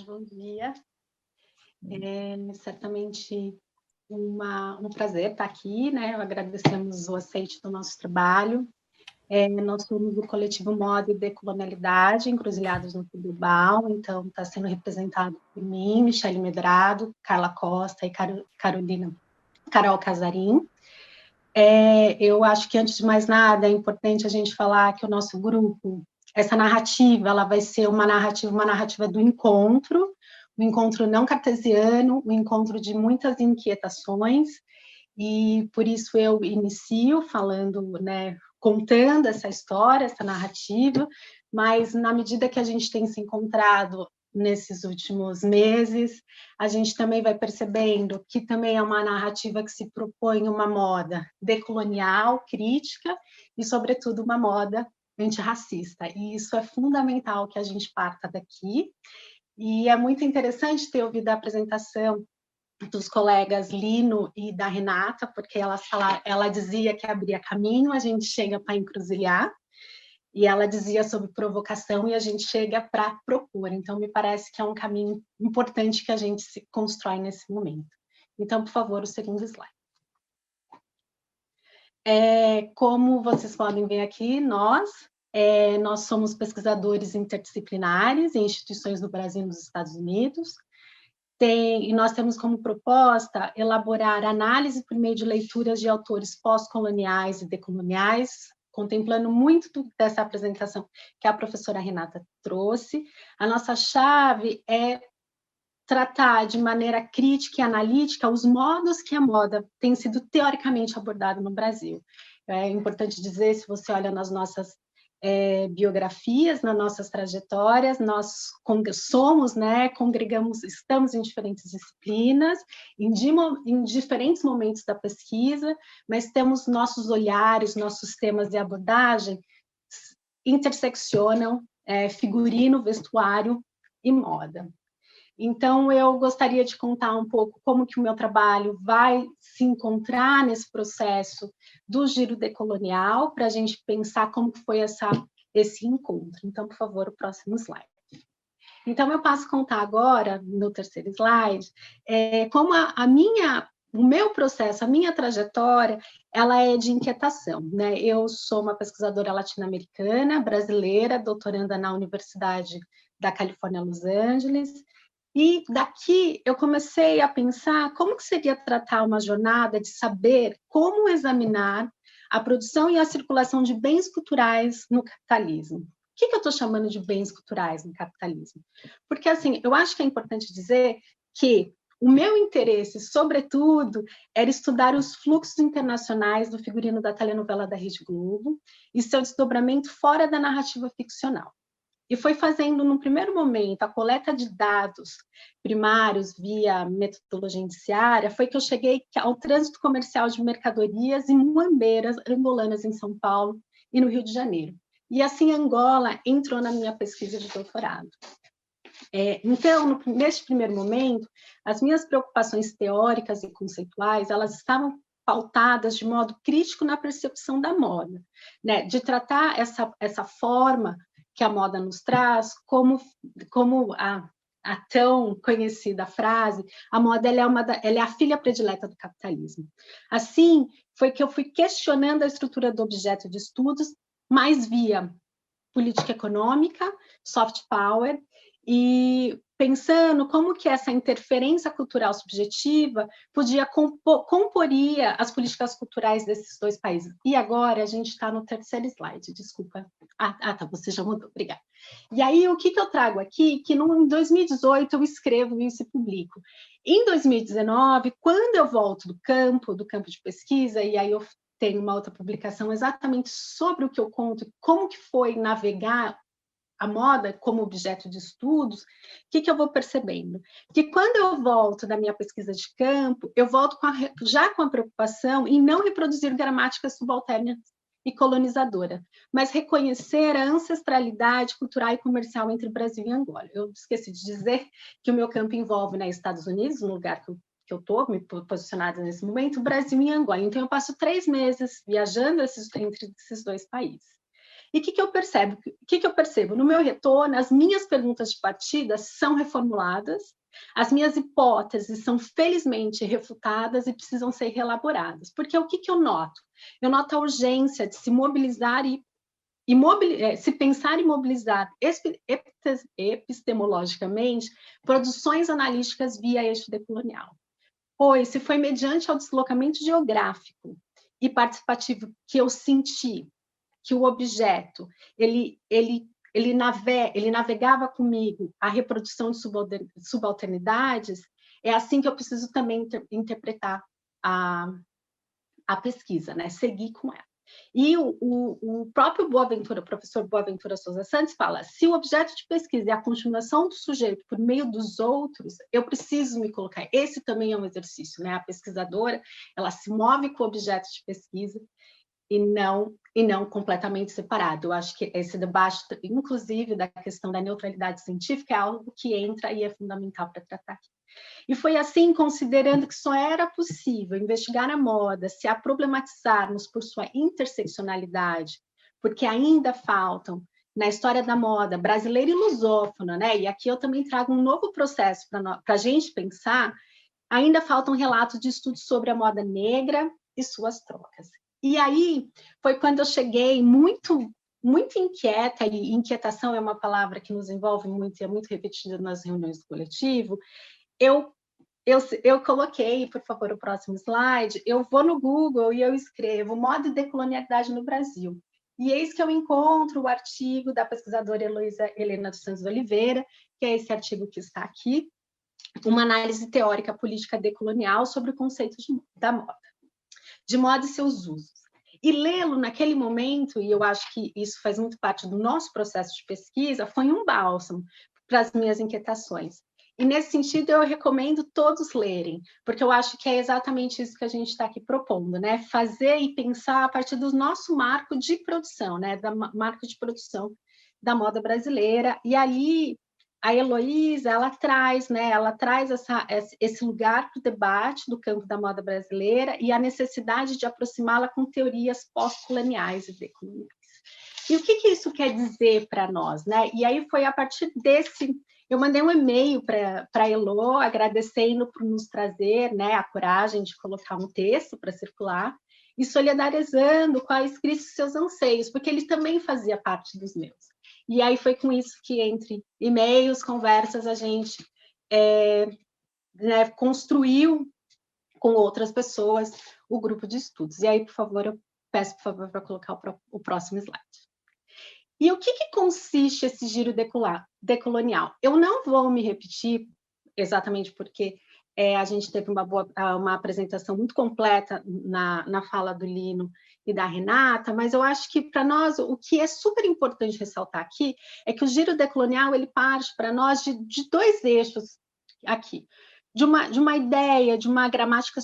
Bom dia. Certamente um prazer estar aqui, né? Agradecemos o aceite do nosso trabalho. Nós somos o coletivo Moda e Decolonialidade, Encruzilhadas no Global, então está sendo representado por mim, Michele Medrado, Carla Costa e Carol Casarim. Eu acho que, antes de mais nada, é importante a gente falar que o nosso grupo, essa narrativa, ela vai ser uma narrativa do encontro, um encontro não cartesiano, um encontro de muitas inquietações, e por isso eu inicio falando, né, contando essa história, essa narrativa, mas na medida que a gente tem se encontrado nesses últimos meses, a gente também vai percebendo que também é uma narrativa que se propõe uma moda decolonial, crítica, e, sobretudo, uma moda antirracista. E isso é fundamental que a gente parta daqui. E é muito interessante ter ouvido a apresentação dos colegas Lino e da Renata, porque ela dizia que abria caminho, a gente chega para encruzilhar, e ela dizia sobre provocação e a gente chega para propor. Então, me parece que é um caminho importante que a gente se constrói nesse momento. Então, por favor, o segundo slide. Como vocês podem ver aqui, nós somos pesquisadores interdisciplinares em instituições no Brasil e nos Estados Unidos. E nós temos como proposta elaborar análise por meio de leituras de autores pós-coloniais e decoloniais, contemplando muito dessa apresentação que a professora Renata trouxe. A nossa chave é tratar de maneira crítica e analítica os modos que a moda tem sido teoricamente abordada no Brasil. É importante dizer, se você olha nas nossas biografias, nas nossas trajetórias, nós somos, né, congregamos, estamos em diferentes disciplinas, em diferentes momentos da pesquisa, mas temos nossos olhares, nossos temas de abordagem interseccionam figurino, vestuário e moda. Então, eu gostaria de contar um pouco como que o meu trabalho vai se encontrar nesse processo do giro decolonial, para a gente pensar como que foi esse encontro. Então, por favor, o próximo slide. Então, eu passo a contar agora, no terceiro slide, como o meu processo, a minha trajetória, ela é de inquietação, né? Eu sou uma pesquisadora latino-americana, brasileira, doutoranda na Universidade da Califórnia, Los Angeles. E daqui eu comecei a pensar como que seria tratar uma jornada de saber como examinar a produção e a circulação de bens culturais no capitalismo. O que eu estou chamando de bens culturais no capitalismo? Porque, assim, eu acho que é importante dizer que o meu interesse, sobretudo, era estudar os fluxos internacionais do figurino da telenovela da Rede Globo e seu desdobramento fora da narrativa ficcional. E foi fazendo, no primeiro momento, a coleta de dados primários via metodologia indiciária, foi que eu cheguei ao trânsito comercial de mercadorias e muambeiras angolanas em São Paulo e no Rio de Janeiro. E assim, Angola entrou na minha pesquisa de doutorado. Então, neste primeiro momento, as minhas preocupações teóricas e conceituais, elas estavam pautadas de modo crítico na percepção da moda, né? De tratar essa forma que a moda nos traz, como a tão conhecida frase, a moda ela é a filha predileta do capitalismo. Assim, foi que eu fui questionando a estrutura do objeto de estudos, mais via política econômica, soft power, e pensando como que essa interferência cultural subjetiva comporia as políticas culturais desses dois países. E agora a gente está no terceiro slide, desculpa. Tá, você já mudou, obrigada. E aí, o que eu trago aqui? Que em 2018 eu escrevo isso e publico. Em 2019, quando eu volto do campo de pesquisa, e aí eu tenho uma outra publicação exatamente sobre o que eu conto, como que foi navegar a moda como objeto de estudos, o que eu vou percebendo? Que quando eu volto da minha pesquisa de campo, eu volto já com a preocupação em não reproduzir gramáticas subalternas e colonizadora, mas reconhecer a ancestralidade cultural e comercial entre Brasil e Angola. Eu esqueci de dizer que o meu campo envolve, né, Estados Unidos, no lugar que eu estou me posicionada nesse momento, Brasil e Angola. Então, eu passo 3 meses viajando entre esses dois países. E o que eu percebo? O que eu percebo? No meu retorno, as minhas perguntas de partida são reformuladas, as minhas hipóteses são felizmente refutadas e precisam ser reelaboradas. Porque o que eu noto? Eu noto a urgência de se mobilizar se pensar e mobilizar epistemologicamente produções analíticas via eixo decolonial. Pois se foi mediante ao deslocamento geográfico e participativo que eu senti que o objeto ele navegava comigo a reprodução de subalternidades, é assim que eu preciso também interpretar a pesquisa, né? Seguir com ela. E o próprio Boaventura, o professor Boaventura Souza Santos, fala: se o objeto de pesquisa é a continuação do sujeito por meio dos outros, eu preciso me colocar. Esse também é um exercício, né? A pesquisadora, ela se move com o objeto de pesquisa e não completamente separado. Eu acho que esse debate, inclusive, da questão da neutralidade científica, é algo que entra e é fundamental para tratar aqui. E foi assim, considerando que só era possível investigar a moda se a problematizarmos por sua interseccionalidade, porque ainda faltam, na história da moda brasileira e lusófona, né? E aqui eu também trago um novo processo para a gente pensar, ainda faltam relatos de estudos sobre a moda negra e suas trocas. E aí foi quando eu cheguei muito inquieta, e inquietação é uma palavra que nos envolve muito e é muito repetida nas reuniões do coletivo. Eu coloquei, por favor, o próximo slide, eu vou no Google e eu escrevo moda e decolonialidade no Brasil. E eis que eu encontro o artigo da pesquisadora Heloísa Helena dos Santos Oliveira, que é esse artigo que está aqui, uma análise teórica política decolonial sobre o conceito da moda, de moda e seus usos. E lê-lo naquele momento, e eu acho que isso faz muito parte do nosso processo de pesquisa, foi um bálsamo para as minhas inquietações. E, nesse sentido, eu recomendo todos lerem, porque eu acho que é exatamente isso que a gente está aqui propondo, né? Fazer e pensar a partir do nosso marco de produção, né? Da marco de produção da moda brasileira. E ali, a Heloísa, ela traz esse lugar para o debate do campo da moda brasileira e a necessidade de aproximá-la com teorias pós-coloniais e decoloniais. E o que isso quer dizer para nós, né? E aí foi a partir desse... Eu mandei um e-mail para a Elo, agradecendo por nos trazer, né, a coragem de colocar um texto para circular e solidarizando com a escrita dos seus anseios, porque ele também fazia parte dos meus. E aí foi com isso que, entre e-mails, conversas, a gente construiu com outras pessoas o grupo de estudos. E aí, por favor, eu peço, por favor, para colocar o próximo slide. E o que consiste esse giro decolonial? Eu não vou me repetir, exatamente porque a gente teve uma apresentação muito completa na fala do Lino e da Renata, mas eu acho que, para nós, o que é super importante ressaltar aqui é que o giro decolonial ele parte, para nós, de dois eixos aqui. De uma ideia, de uma gramática,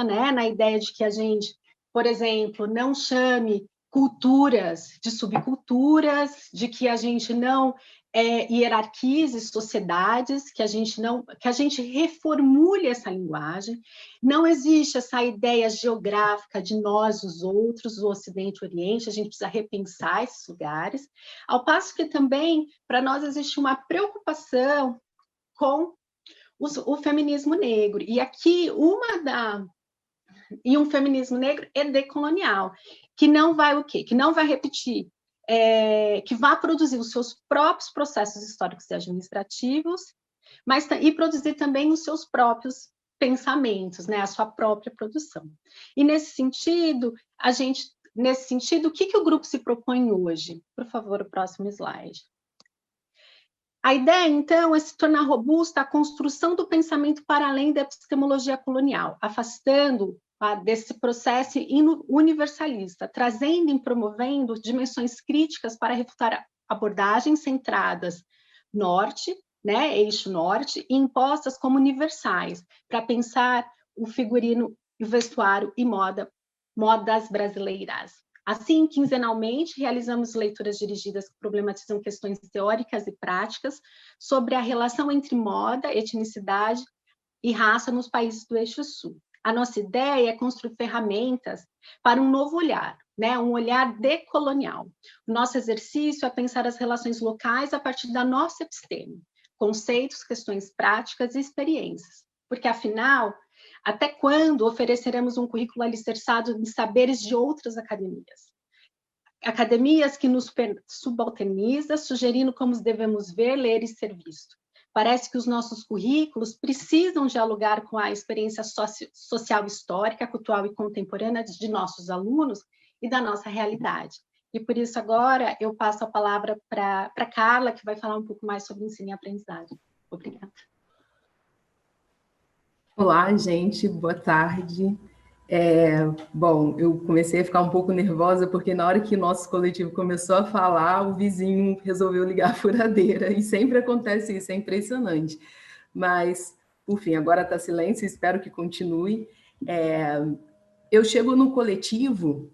né? Na ideia de que a gente, por exemplo, não chame culturas de subculturas, de que a gente não hierarquize sociedades, que a gente reformule essa linguagem. Não existe essa ideia geográfica de nós, os outros, o Ocidente e o Oriente, a gente precisa repensar esses lugares, ao passo que também, para nós, existe uma preocupação com o feminismo negro. E aqui, um feminismo negro é decolonial, que não vai o quê? Que não vai repetir, que vai produzir os seus próprios processos históricos e administrativos, e produzir também os seus próprios pensamentos, né? A sua própria produção. E nesse sentido, o que o grupo se propõe hoje? Por favor, o próximo slide. A ideia, então, é se tornar robusta a construção do pensamento para além da epistemologia colonial, afastando desse processo universalista, trazendo e promovendo dimensões críticas para refutar abordagens centradas norte, né, eixo norte, e impostas como universais, para pensar o figurino, o vestuário e moda Modas Brasileiras. Assim, quinzenalmente, realizamos leituras dirigidas que problematizam questões teóricas e práticas sobre a relação entre moda, etnicidade e raça nos países do Eixo Sul. A nossa ideia é construir ferramentas para um novo olhar, né? Um olhar decolonial. O nosso exercício é pensar as relações locais a partir da nossa episteme, conceitos, questões práticas e experiências. Porque, afinal, até quando ofereceremos um currículo alicerçado em saberes de outras academias? Academias que nos subalternizam, sugerindo como devemos ver, ler e ser visto. Parece que os nossos currículos precisam dialogar com a experiência social histórica, cultural e contemporânea de nossos alunos e da nossa realidade. E por isso agora eu passo a palavra para Carla, que vai falar um pouco mais sobre ensino e aprendizagem. Obrigada. Olá, gente, boa tarde. Bom, eu comecei a ficar um pouco nervosa porque na hora que nosso coletivo começou a falar, o vizinho resolveu ligar a furadeira, e sempre acontece isso, é impressionante. Mas, por fim, agora está silêncio, espero que continue. Eu chego no coletivo,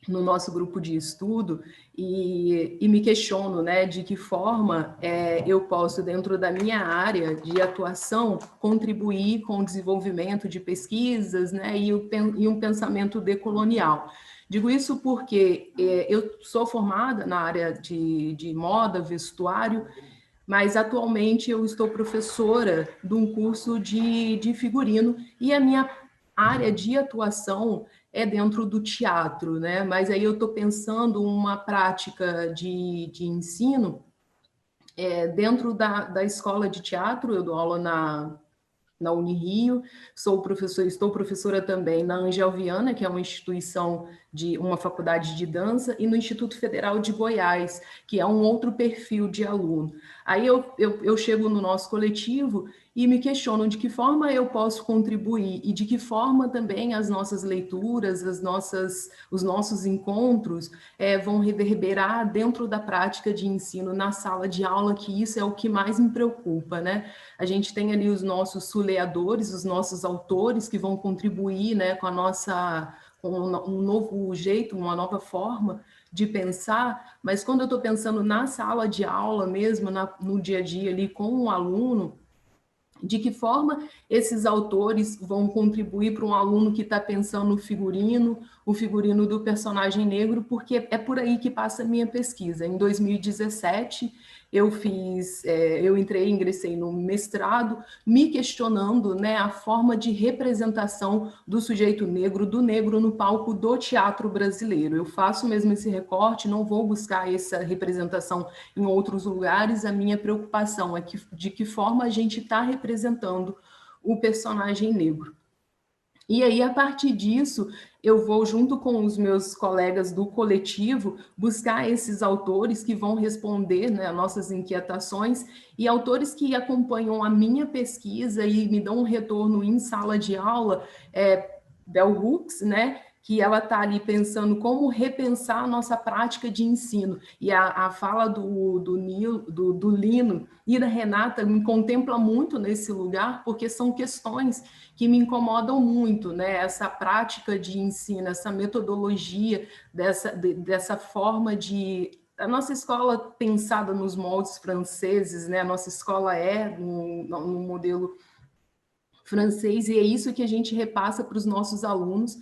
no nosso grupo de estudo, e me questiono, né, de que forma eu posso, dentro da minha área de atuação, contribuir com o desenvolvimento de pesquisas, né, e um pensamento decolonial. Digo isso porque eu sou formada na área de moda, vestuário, mas atualmente eu estou professora de um curso de figurino, e a minha área de atuação é dentro do teatro, né? Mas aí eu estou pensando uma prática de ensino dentro da escola de teatro. Eu dou aula na Unirio, estou professora também na Angel Viana, que é uma instituição uma faculdade de dança, e no Instituto Federal de Goiás, que é um outro perfil de aluno. Aí eu chego no nosso coletivo e me questiono de que forma eu posso contribuir e de que forma também as nossas leituras, os nossos encontros vão reverberar dentro da prática de ensino na sala de aula, que isso é o que mais me preocupa, né? A gente tem ali os nossos suleadores, os nossos autores que vão contribuir, né, com um novo jeito, uma nova forma de pensar, mas quando eu estou pensando na sala de aula mesmo, no dia a dia ali com o aluno, de que forma esses autores vão contribuir para um aluno que está pensando o figurino do personagem negro, porque é por aí que passa a minha pesquisa. Em 2017, ingressei no mestrado, me questionando, né, a forma de representação do sujeito negro, do negro no palco do teatro brasileiro. Eu faço mesmo esse recorte, não vou buscar essa representação em outros lugares. A minha preocupação é de que forma a gente está representando o personagem negro. E aí, a partir disso, eu vou, junto com os meus colegas do coletivo, buscar esses autores que vão responder, né, nossas inquietações, e autores que acompanham a minha pesquisa e me dão um retorno em sala de aula, Bell Hooks, né, que ela está ali pensando como repensar a nossa prática de ensino. E a fala do Lino e da Renata me contempla muito nesse lugar, porque são questões que me incomodam muito, né? Essa prática de ensino, essa metodologia, dessa forma de... A nossa escola pensada nos moldes franceses, né? A nossa escola no modelo francês, e é isso que a gente repassa para os nossos alunos.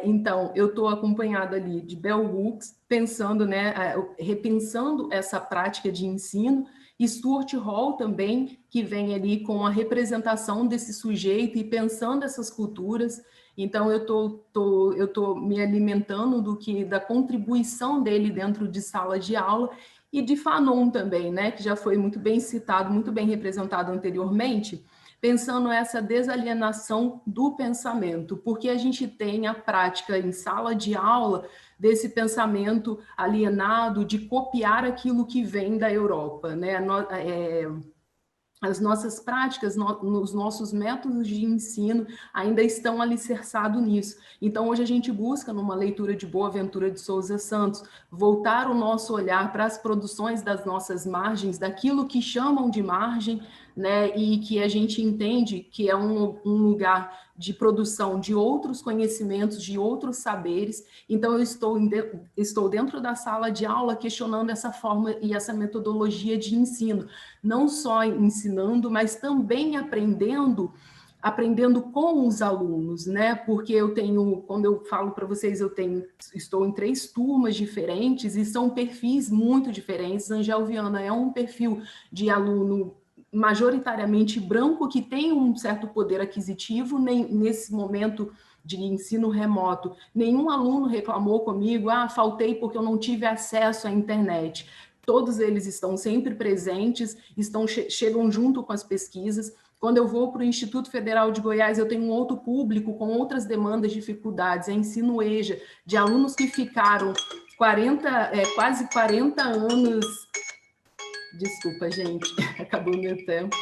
Então, eu estou acompanhada ali de Bell Hooks, pensando, né, repensando essa prática de ensino, e Stuart Hall também, que vem ali com a representação desse sujeito e pensando essas culturas. Então, eu tô me alimentando da contribuição dele dentro de sala de aula, e de Fanon também, né, que já foi muito bem citado, muito bem representado anteriormente, pensando essa desalienação do pensamento, porque a gente tem a prática em sala de aula desse pensamento alienado, de copiar aquilo que vem da Europa, né? As nossas práticas, os nossos métodos de ensino ainda estão alicerçados nisso. Então, hoje a gente busca, numa leitura de Boaventura de Souza Santos, voltar o nosso olhar para as produções das nossas margens, daquilo que chamam de margem, né, e que a gente entende que é um lugar de produção de outros conhecimentos, de outros saberes. Então, eu estou dentro da sala de aula questionando essa forma e essa metodologia de ensino, não só ensinando, mas também aprendendo com os alunos, né? Porque eu tenho, quando eu falo para vocês, estou em 3 turmas diferentes e são perfis muito diferentes. Angel Viana é um perfil de aluno majoritariamente branco que tem um certo poder aquisitivo, nem nesse momento de ensino remoto, nenhum aluno reclamou comigo, faltei porque eu não tive acesso à internet. Todos eles estão sempre presentes, chegam junto com as pesquisas. Quando eu vou para o Instituto Federal de Goiás, eu tenho um outro público com outras demandas, dificuldades. É ensino EJA, de alunos que ficaram quase 40 anos... Desculpa, gente, acabou o meu tempo.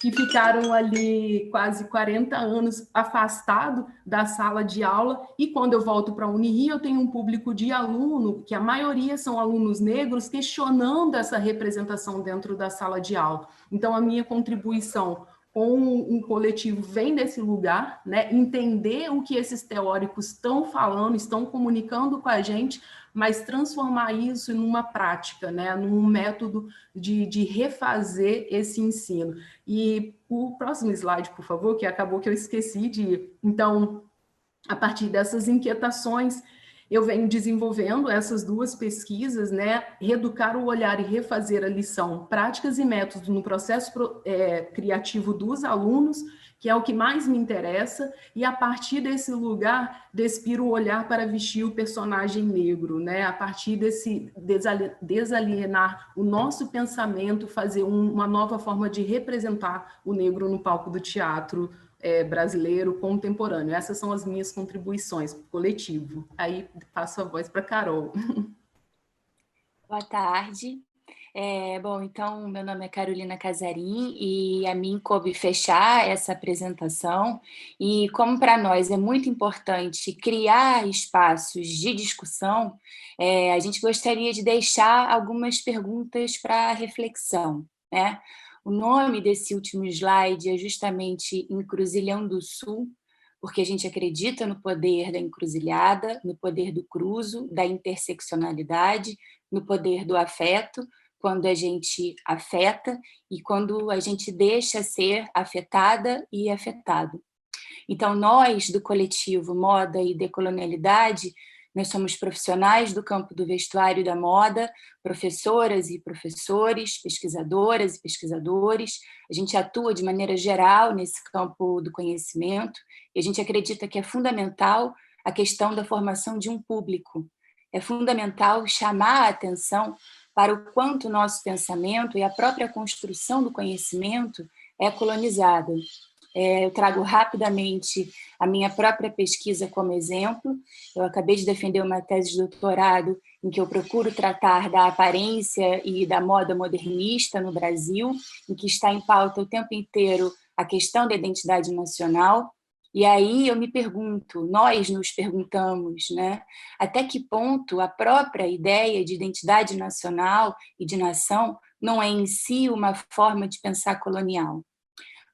Que ficaram ali quase 40 anos afastado da sala de aula, e quando eu volto para a Unirio, eu tenho um público de aluno, que a maioria são alunos negros, questionando essa representação dentro da sala de aula. Então, a minha contribuição com um coletivo vem desse lugar, né? Entender o que esses teóricos estão falando, estão comunicando com a gente, mas transformar isso numa prática, né? Num método de refazer esse ensino. E o próximo slide, por favor, que acabou que eu esqueci de... Então, a partir dessas inquietações, eu venho desenvolvendo essas 2 pesquisas, né? Reeducar o olhar e refazer a lição, práticas e métodos no processo criativo dos alunos, que é o que mais me interessa, e a partir desse lugar, despir o olhar para vestir o personagem negro, né? A partir desse desalienar o nosso pensamento, fazer uma nova forma de representar o negro no palco do teatro brasileiro contemporâneo. Essas são as minhas contribuições para o coletivo. Aí passo a voz para a Carol. Boa tarde. Bom, então, meu nome é Carolina Casarim e a mim coube fechar essa apresentação, e como para nós é muito importante criar espaços de discussão, a gente gostaria de deixar algumas perguntas para reflexão, né? O nome desse último slide é justamente Encruzilhão do Sul, porque a gente acredita no poder da encruzilhada, no poder do cruzo, da interseccionalidade, no poder do afeto, quando a gente afeta e quando a gente deixa ser afetada e afetado. Então, nós, do coletivo Moda e Decolonialidade, nós somos profissionais do campo do vestuário e da moda, professoras e professores, pesquisadoras e pesquisadores. A gente atua de maneira geral nesse campo do conhecimento e a gente acredita que é fundamental a questão da formação de um público. É fundamental chamar a atenção para o quanto o nosso pensamento e a própria construção do conhecimento é colonizada. Eu trago rapidamente a minha própria pesquisa como exemplo. Eu acabei de defender uma tese de doutorado em que eu procuro tratar da aparência e da moda modernista no Brasil, em que está em pauta o tempo inteiro a questão da identidade nacional. E aí eu me pergunto, nós nos perguntamos, né, até que ponto a própria ideia de identidade nacional e de nação não é em si uma forma de pensar colonial.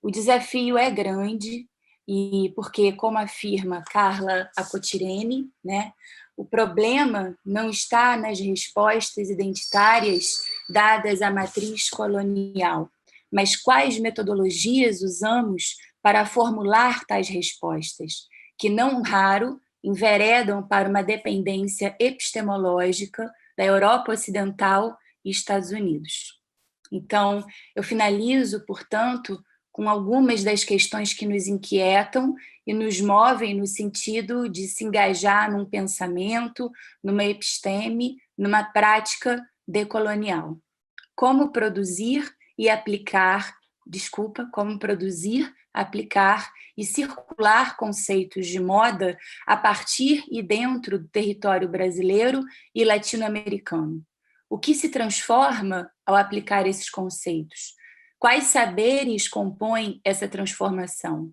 O desafio é grande, e porque, como afirma Carla Acotirene, né, o problema não está nas respostas identitárias dadas à matriz colonial, mas quais metodologias usamos para formular tais respostas, que não raro enveredam para uma dependência epistemológica da Europa Ocidental e Estados Unidos. Então, eu finalizo, portanto, com algumas das questões que nos inquietam e nos movem no sentido de se engajar num pensamento, numa episteme, numa prática decolonial. Como produzir e aplicar, aplicar e circular conceitos de moda a partir e dentro do território brasileiro e latino-americano. O que se transforma ao aplicar esses conceitos? Quais saberes compõem essa transformação?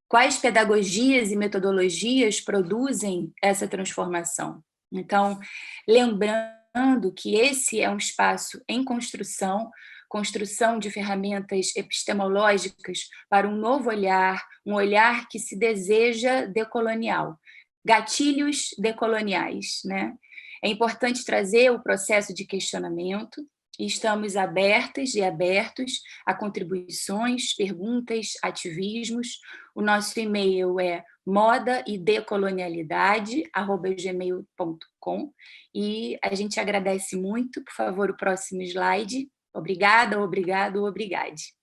Quais pedagogias e metodologias produzem essa transformação? Então, lembrando que esse é um espaço em construção, construção de ferramentas epistemológicas para um novo olhar, um olhar que se deseja decolonial. Gatilhos decoloniais, né? É importante trazer o processo de questionamento, e estamos abertas e abertos a contribuições, perguntas, ativismos. O nosso e-mail é modaidecolonialidade@gmail.com, e a gente agradece muito. Por favor, o próximo slide. Obrigada, obrigado, obrigade.